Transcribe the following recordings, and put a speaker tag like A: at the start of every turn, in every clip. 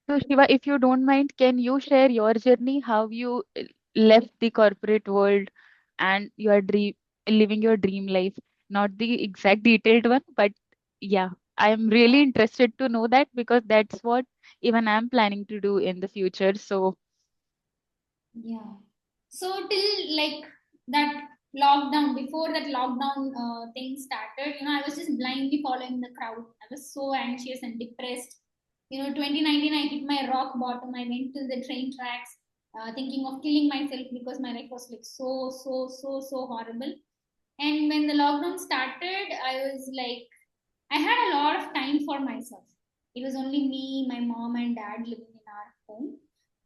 A: So, Shiva, if you don't mind, can you share your journey, how you left the corporate world and you are living your dream life? Not the exact detailed one, but yeah, I am really interested to know that because that's what even I'm planning to do in the future. So,
B: Yeah. So till like that lockdown, before that lockdown thing started, I was just blindly following the crowd. I was so anxious and depressed. 2019, I hit my rock bottom. I went to the train tracks, thinking of killing myself because my life was like so horrible. And when the lockdown started, I was like, I had a lot of time for myself. It was only me, my mom, and dad living in our home.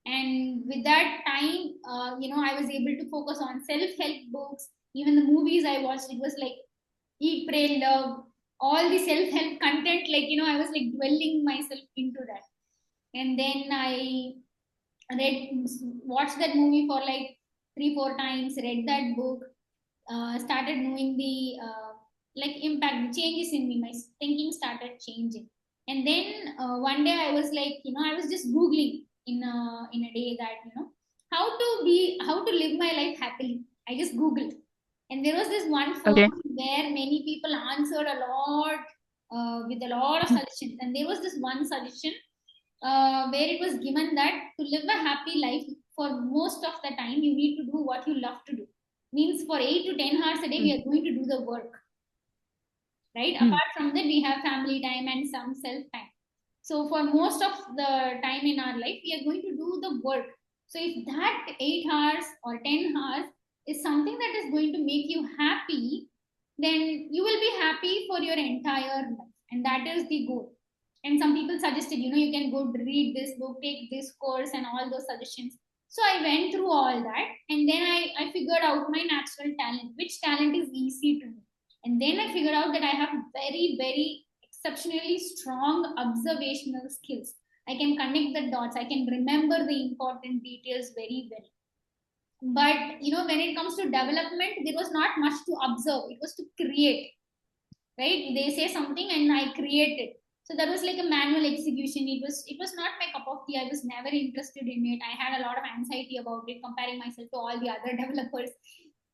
B: And with that time, I was able to focus on self help books. Even the movies I watched, it was like Eat, Pray, Love, all the self help content. Like, I was like dwelling myself into that. And then I read, watched that movie for like 3, 4 times, read that book, started knowing the like impact, the changes in me. My thinking started changing, and then one day I was like, I was just googling in a day that how to live my life happily. I just googled, and there was this one
A: okay.
B: forum where many people answered a lot with a lot of suggestions, and there was this one suggestion where it was given that to live a happy life for most of the time you need to do what you love to do. Means for 8 to 10 hours a day we
A: Mm,
B: are going to do the work, right?
A: mm,
B: Apart from that we have family time and some self time. So for most of the time in our life we are going to do the work. So if that 8 hours or 10 hours is something that is going to make you happy, then you will be happy for your entire life, and that is the goal. And some people suggested, you can go read this book, take this course, and all those suggestions. So I went through all that, and then I figured out my natural talent, which talent is easy to me. And then I figured out that I have very exceptionally strong observational skills. I can connect the dots, I can remember the important details very well. But when it comes to development, there was not much to observe, it was to create, right? They say something and I create it. So that was like a manual execution. It was not my cup of tea. I was never interested in it. I had a lot of anxiety about it, comparing myself to all the other developers.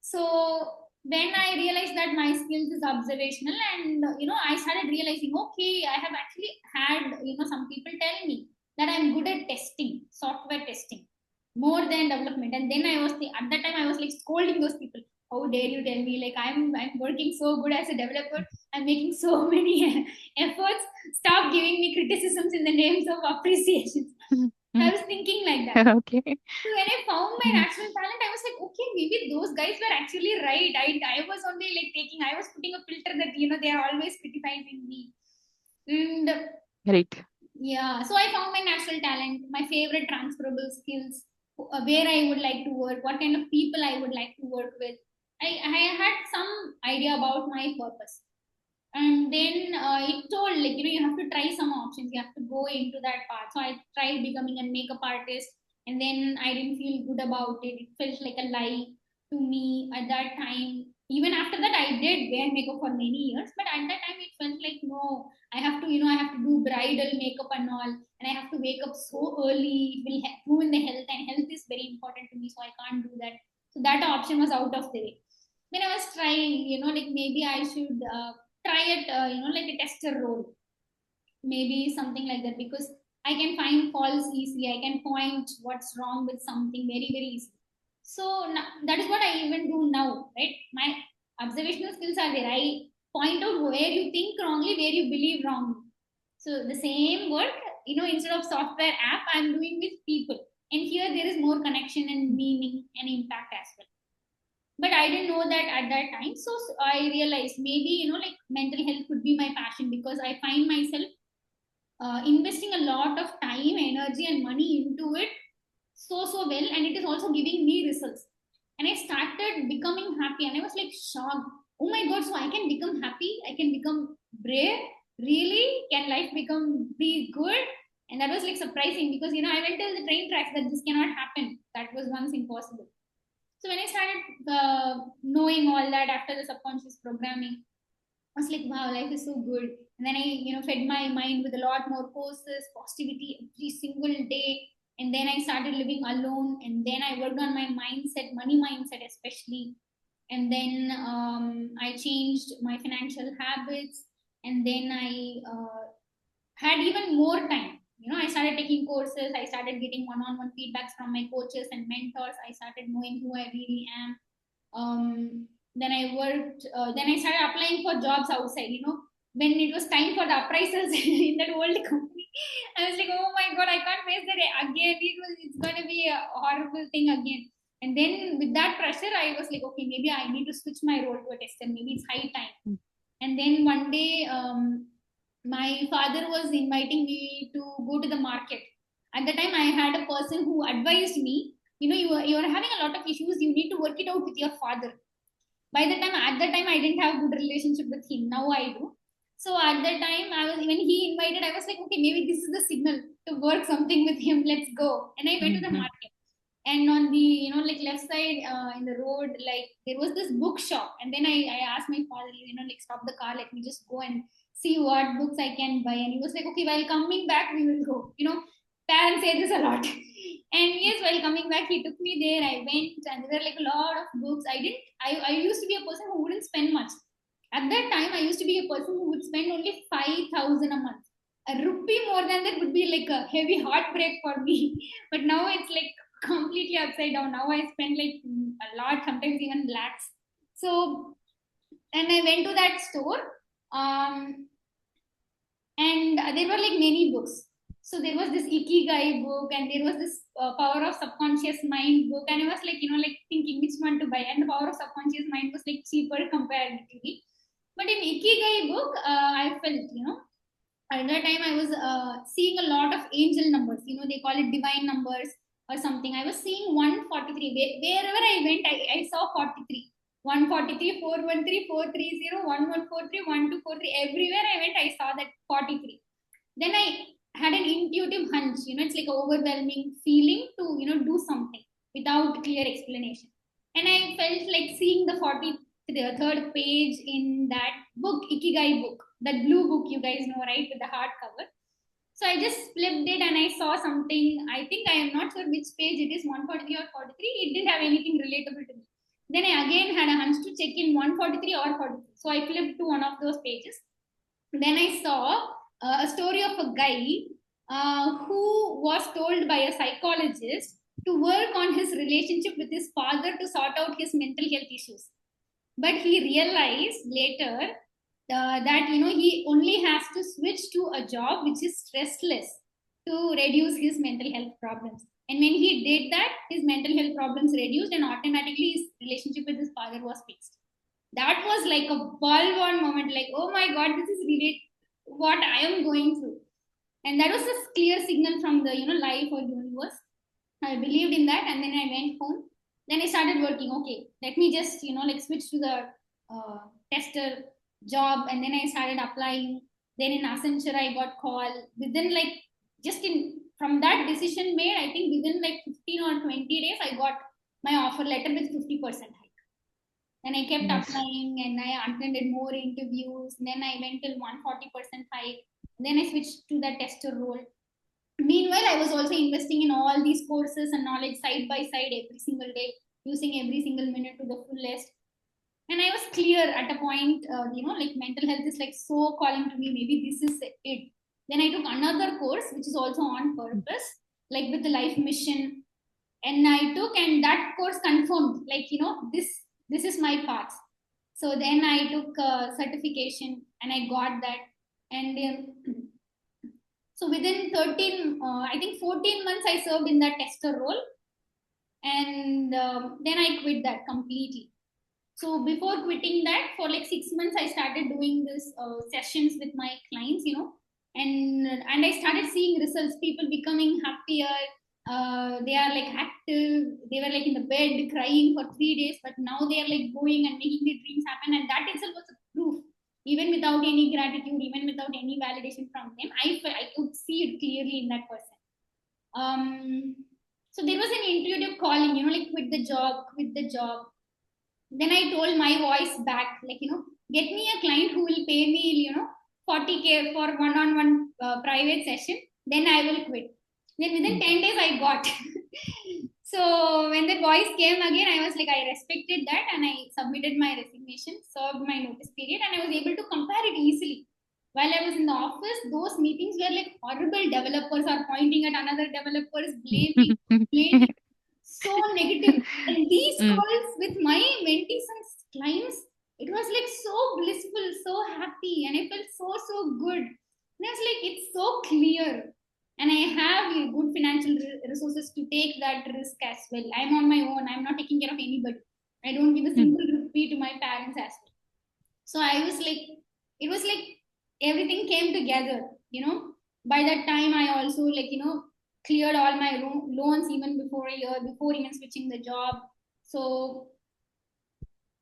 B: So when I realized that my skills is observational, and I started realizing, okay, I have actually had some people tell me that I'm good at testing, software testing, more than development. And then at that time I was like scolding those people, how dare you tell me, like I'm working so good as a developer, I'm making so many efforts. Stop giving me criticisms in the names of appreciation.
A: mm,
B: I
A: mm.
B: was thinking like that.
A: Okay.
B: So when I found my
A: Mm,
B: natural talent, I was like, okay, maybe those guys were actually right. I was only like I was putting a filter that, they are always criticizing me. And
A: right.
B: yeah, so I found my natural talent, my favorite transferable skills, where I would like to work, what kind of people I would like to work with. I had some idea about my purpose. And then it told, like, you have to try some options, you have to go into that path. So I tried becoming a makeup artist, and then I didn't feel good about it. It felt like a lie to me at that time. Even after that, I did wear makeup for many years, but at that time it felt like, no, I have to, I have to do bridal makeup and all, and I have to wake up so early, it will ruin the health, and health is very important to me, so I can't do that. So that option was out of the way. When I was trying, like maybe I should try it, like a tester role, maybe something like that, because I can find faults easily. I can point what's wrong with something very easily. So that is what I even do now, right? My observational skills are there. I point out where you think wrongly, where you believe wrongly. So the same work, instead of software app, I'm doing with people. And here there is more connection and meaning and impact as well. But I didn't know that at that time. So I realized maybe, like mental health could be my passion, because I find myself investing a lot of time, energy, and money into it so well, and it is also giving me results. And I started becoming happy, and I was like shocked. Oh my god! So I can become happy. I can become brave. Really? Can life be good? And that was like surprising, because I went till the train tracks that this cannot happen. That was once impossible. So when I started knowing all that after the subconscious programming, I was like, wow, life is so good. And then I, fed my mind with a lot more courses, positivity every single day. And then I started living alone. And then I worked on my mindset, money mindset especially. And then I changed my financial habits. And then I had even more time. I started taking courses. I started getting one-on-one feedbacks from my coaches and mentors. I started knowing who I really am. Then I worked. Then I started applying for jobs outside. When it was time for the appraisals in that old company, I was like, "Oh my god, I can't face that again. It's going to be a horrible thing again." And then with that pressure, I was like, "Okay, maybe I need to switch my role to a tester. Maybe it's high time." And then one day, my father was inviting me to go to the market. At the time, I had a person who advised me, you are having a lot of issues. You need to work it out with your father. At the time, I didn't have a good relationship with him. Now I do. So at that time, when he invited, I was like, okay, maybe this is the signal to work something with him. Let's go. And I went to the
A: Mhm.
B: market, and on the like left side in the road, like there was this bookshop. And then I asked my father, like, stop the car, let me just go and see what books I can buy. And he was like, okay, while coming back we will go. Parents say this a lot. And yes, while coming back he took me there. I went, and there were like a lot of books. I used to be a person who wouldn't spend much. At that time, I used to be a person who would spend only 5,000 a month. A rupee more than that would be like a heavy heartbreak for me. But now it's like completely upside down. Now I spend like a lot, sometimes even lakhs. So, and I went to that store, um, and there were like many books. So there was this Ikigai book, and there was this Power of Subconscious Mind book, and I was like, like thinking which one to buy. And the Power of Subconscious Mind was like cheaper comparatively. But in Ikigai book, I felt, at that time I was seeing a lot of angel numbers. They call it divine numbers or something. I was seeing 143. Wherever I went, I saw 43. 143, 413, 430, 1143, 1243. Everywhere I went, I saw that 43. Then I had an intuitive hunch. It's like an overwhelming feeling to, do something without clear explanation. And I felt like seeing the 43rd page in that book, Ikigai book, that blue book, you guys know, right, with the hardcover. So I just flipped it and I saw something. I think I am not sure which page it is, 143 or 43. It didn't have anything relatable to me. Then I again had a hunch to check in 143 or 43. So I flipped to one of those pages. Then I saw a story of a guy who was told by a psychologist to work on his relationship with his father to sort out his mental health issues. But he realized later that he only has to switch to a job which is stressless to reduce his mental health problems. And when he did that, his mental health problems reduced, and automatically his relationship with his father was fixed. That was like a bulb moment, like, oh my god, this is really what I am going through. And that was a clear signal from the life or universe. I believed in that, and then I went home. Then I started working. Okay, let me just like switch to the uh, tester job. And then I started applying. Then in Accenture I got call. Within like, just in from that decision made, I think within like 15 or 20 days I got my offer letter with 50% hike. Then I kept
A: Yes.
B: applying and I attended more interviews. Then I went till 140% hike. Then I switched to the tester role. Meanwhile, I was also investing in all these courses and knowledge side by side every single day, using every single minute to the fullest. And I was clear at a point, like mental health is like so calling to me. Maybe this is it. Then I took another course, which is also on purpose, like with the life mission. And I took, and that course confirmed, like, this is my path. So then I took certification and I got that. And so within 13, I think 14 months, I served in that tester role. And then I quit that completely. So before quitting that, for like 6 months, I started doing this sessions with my clients, and I started seeing results. People becoming happier. They are like active. They were like in the bed crying for 3 days, but now they are like going and making their dreams happen. And that itself was a proof. Even without any gratitude, even without any validation from them, I could see it clearly in that person. Um, so there was an intuitive calling, like quit the job, quit the job. Then I told my voice back, like, get me a client who will pay me, 40K for one-on-one private session, then I will quit. Then within
A: Mm.
B: 10 days I got. So when the boys came again, I was like, I respected that and I submitted my resignation, served my notice period, and I was able to compare it easily. While I was in the office, those meetings were like horrible. Developers are pointing at another developers, blaming, complaining, so negative. And these
A: Mm.
B: calls with my mentees and clients, it was like so blissful, so happy, and I felt so good. And I was like, it's so clear, and I have good financial resources to take that risk as well. I'm on my own. I'm not taking care of anybody. I don't give a
A: Mm.
B: single rupee to my parents as well. So I was like, it was like everything came together. By that time, I also cleared all my loans even before a year, before even switching the job. So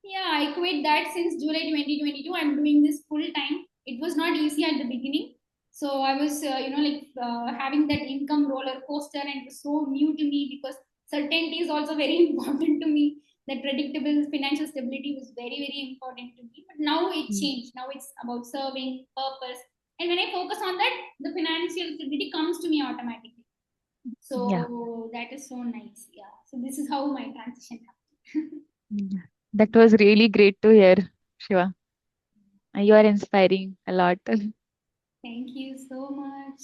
B: yeah, I quit that since July 2022. I'm doing this full time. It was not easy at the beginning. So I was, having that income roller coaster, and it was so new to me because certainty is also very important to me. That predictable financial stability was very, very important to me. But now it
A: Mm.
B: changed. Now it's about serving, purpose. And when I focus on that, the financial stability comes to me automatically.
A: Yeah.
B: So that is so nice. Yeah. So this is how my transition happened.
A: Mm. That was really great to hear, Shiva. You are inspiring a lot.
B: Thank you so much.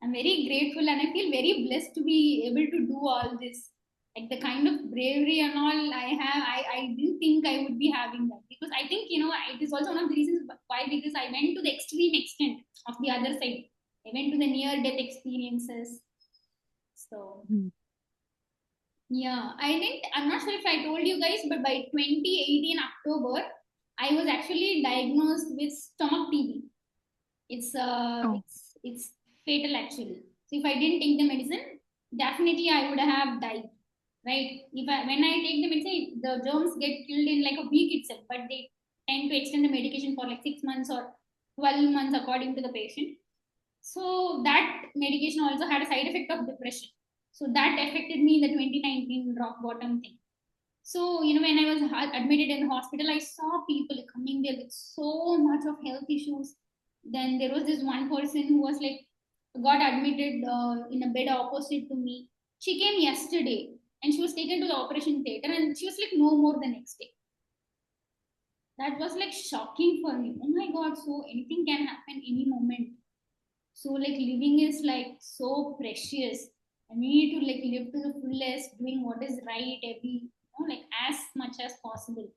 B: I'm very grateful and I feel very blessed to be able to do all this. Like the kind of bravery and all I have, I didn't think I would be having that because I think, it is also one of the reasons why, because I went to the extreme extent of the other side. I went to the near death experiences. So,
A: Mm.
B: yeah, I'm not sure if I told you guys, but by 2018 October, I was actually diagnosed with stomach TB.
A: Oh.
B: It's fatal actually. So if I didn't take the medicine, definitely I would have died. Right? If I when I take the medicine, the germs get killed in like a week itself, but they tend to extend the medication for like 6 months or 12 months according to the patient. So that medication also had a side effect of depression. So that affected me in the 2019 rock bottom thing. So, when I was admitted in the hospital, I saw people coming there with so much of health issues. Then there was this one person who was like, got admitted in a bed opposite to me. She came yesterday and she was taken to the operation theater and she was like, no more the next day. That was like shocking for me. Oh my God, so anything can happen any moment. So like living is like so precious, and we need to like live to the fullest, doing what is right every, like as much as possible.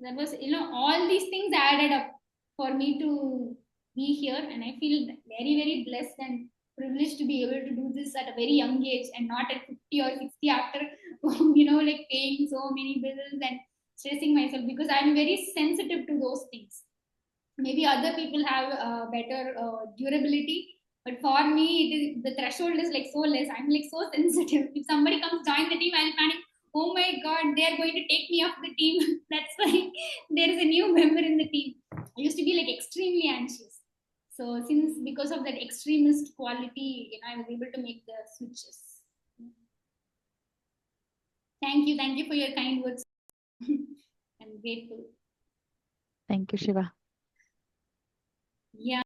B: That was, all these things added up for me to be here, and I feel very, very blessed and privileged to be able to do this at a very young age and not at 50 or 60 after like paying so many bills and stressing myself, because I'm very sensitive to those things. Maybe other people have better durability, but for me the threshold is like so less. I'm like so sensitive. If somebody comes join the team, I'll panic. Oh my God, they are going to take me off the team. That's why there is a new member in the team. I used to be like extremely anxious. So since because of that extremist quality, I was able to make the switches. Thank you for your kind words. I'm grateful.
A: Thank you, Shiva.
B: Yeah.